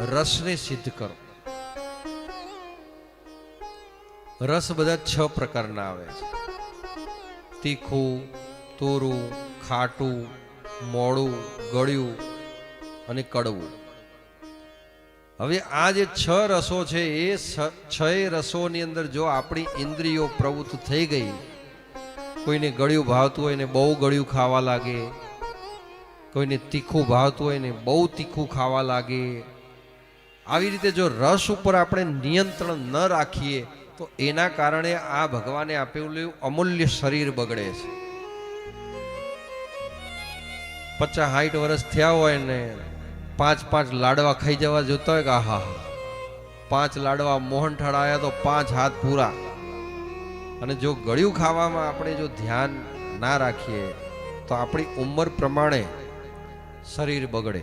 રસને સિદ્ધ કરો. રસ બધા 6 પ્રકારના આવે છે: તીખું, તોરું, ખાટું, મોડું, ગળ્યું અને કડવું. હવે આ જે 6 રસો છે એ 6 રસોની અંદર જો આપણી ઇન્દ્રિયો પ્રવૃત્ત થઈ ગઈ, કોઈને ગળ્યું ભાવતું હોય ને બહુ ગળ્યું ખાવા લાગે, કોઈને તીખું ભાવતું હોય ને બહુ તીખું ખાવા લાગે, આવી રીતે જો રસ ઉપર આપણે નિયંત્રણ ન રાખીએ તો એના કારણે આ ભગવાને આપેલું અમૂલ્ય શરીર બગડે છે. 50-60 વર્ષ થયા હોય ને 5 લાડવા ખાઈ જવા જોતા હોય કે આહા 5 લાડવા મોહનથાળ આવ્યા તો 5 હાથ પૂરા. અને જો ગળ્યું ખાવામાં આપણે જો ધ્યાન ના રાખીએ તો આપણી ઉંમર પ્રમાણે શરીર બગડે.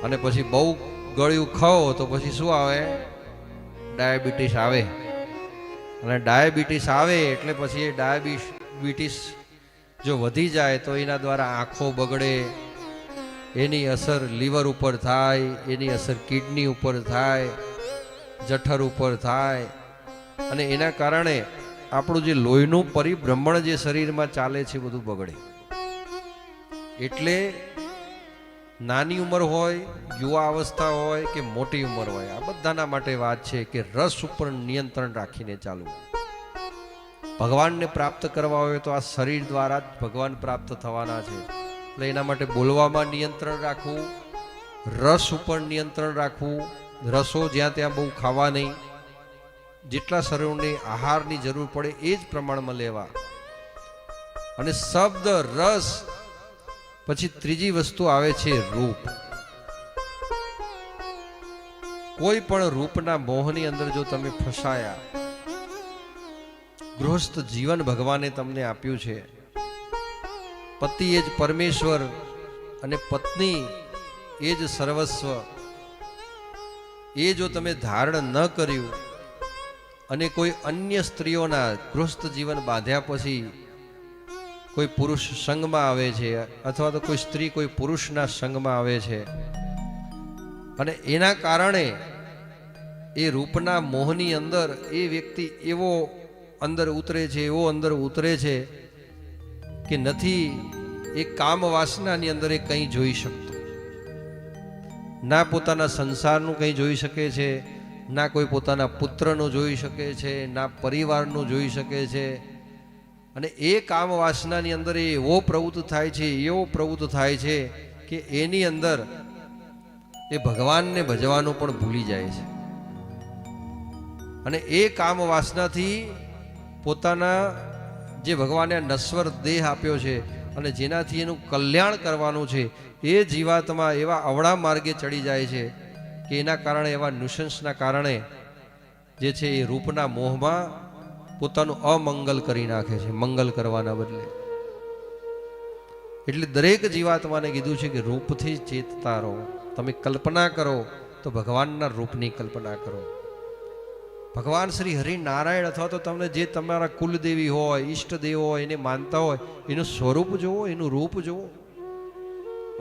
અને પછી બહુ ગળ્યું ખાઓ તો પછી શું આવે? ડાયાબિટીસ આવે. અને ડાયાબિટીસ આવે એટલે પછી એ ડાયાબિટીસ જો વધી જાય તો એના દ્વારા આંખો બગડે, એની અસર લીવર ઉપર થાય, એની અસર કિડની ઉપર થાય, જઠર ઉપર થાય. અને એના કારણે આપણું જે લોહીનું પરિભ્રમણ જે શરીરમાં ચાલે છે બધું બગડે. એટલે નાની ઉંમર હોય, યુવા અવસ્થા હોય કે મોટી ઉંમર હોય, આ બધાના માટે વાત છે કે રસ ઉપર નિયંત્રણ રાખીને ચાલવું. ભગવાનને પ્રાપ્ત કરવા હોય તો આ શરીર દ્વારા જ ભગવાન પ્રાપ્ત થવાના છે. એટલે એના માટે બોલવામાં નિયંત્રણ રાખવું, રસ ઉપર નિયંત્રણ રાખવું, રસો જ્યાં ત્યાં બહુ ખાવા નહીં, જેટલા શરીરને આહારની જરૂર પડે એ જ પ્રમાણમાં લેવા. અને શબ્દ, રસ, પછી ત્રીજી વસ્તુ આવે છે રૂપ. કોઈ પણ રૂપના મોહની અંદર જો તમે ફસાયા, ગૃહસ્થ જીવન ભગવાને તમને આપ્યું છે, પતિ એ જ પરમેશ્વર અને પત્ની એ જ સર્વસ્વ, એ જો તમે ધારણ ન કર્યું અને કોઈ અન્ય સ્ત્રીઓના ગૃહસ્થ જીવન બાંધ્યા પછી કોઈ પુરુષ સંગમાં આવે છે અથવા તો કોઈ સ્ત્રી કોઈ પુરુષના સંગમાં આવે છે અને એના કારણે એ રૂપના મોહની અંદર એ વ્યક્તિ એવો અંદર ઉતરે છે, એવો અંદર ઉતરે છે કે નથી એ કામ વાસનાની અંદર એ કંઈ જોઈ શકતો. ના પોતાના સંસારનું કંઈ જોઈ શકે છે, ના કોઈ પોતાના પુત્રનું જોઈ શકે છે, ના પરિવારનું જોઈ શકે છે. અને એ કામ વાસનાની અંદર એવો પ્રવૃત્ત થાય છે, એવો પ્રવૃત્ત થાય છે કે એની અંદર એ ભગવાનને ભજવાનું પણ ભૂલી જાય છે. અને એ કામ વાસનાથી પોતાના જે ભગવાને નશ્વર દેહ આપ્યો છે અને જેનાથી એનું કલ્યાણ કરવાનું છે એ જીવાત્મા એવા અવળા માર્ગે ચડી જાય છે કે એના કારણે એવા નુસંસના કારણે જે છે એ રૂપના મોહમાં પોતાનું અમંગલ કરી નાખે છે, મંગલ કરવાના બદલે. એટલે દરેક જીવાત્માને કીધું છે કે રૂપથી ચેતતા રહો. તમે કલ્પના કરો તો ભગવાનના રૂપની કલ્પના કરો. ભગવાન શ્રી હરિનારાયણ અથવા તો તમને જે તમારા કુલદેવી હોય, ઈષ્ટદેવ હોય, એને માનતા હોય, એનું સ્વરૂપ જુઓ, એનું રૂપ જુઓ.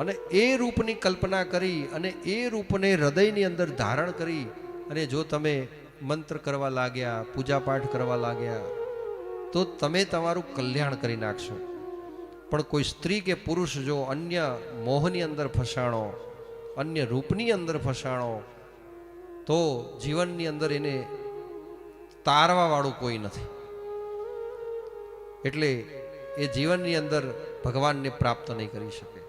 અને એ રૂપની કલ્પના કરી અને એ રૂપને હૃદયની અંદર ધારણ કરી અને જો તમે મંત્ર કરવા લાગ્યા, પૂજા પાઠ કરવા લાગ્યા તો તમે તમારું કલ્યાણ કરી નાખશો. પણ કોઈ સ્ત્રી કે પુરુષ જો અન્ય મોહની અંદર ફસાણો, અન્ય રૂપની અંદર ફસાણો તો જીવનની અંદર એને તારવા વાળું કોઈ નથી. એટલે એ જીવનની અંદર ભગવાનને પ્રાપ્ત નહીં કરી શકે.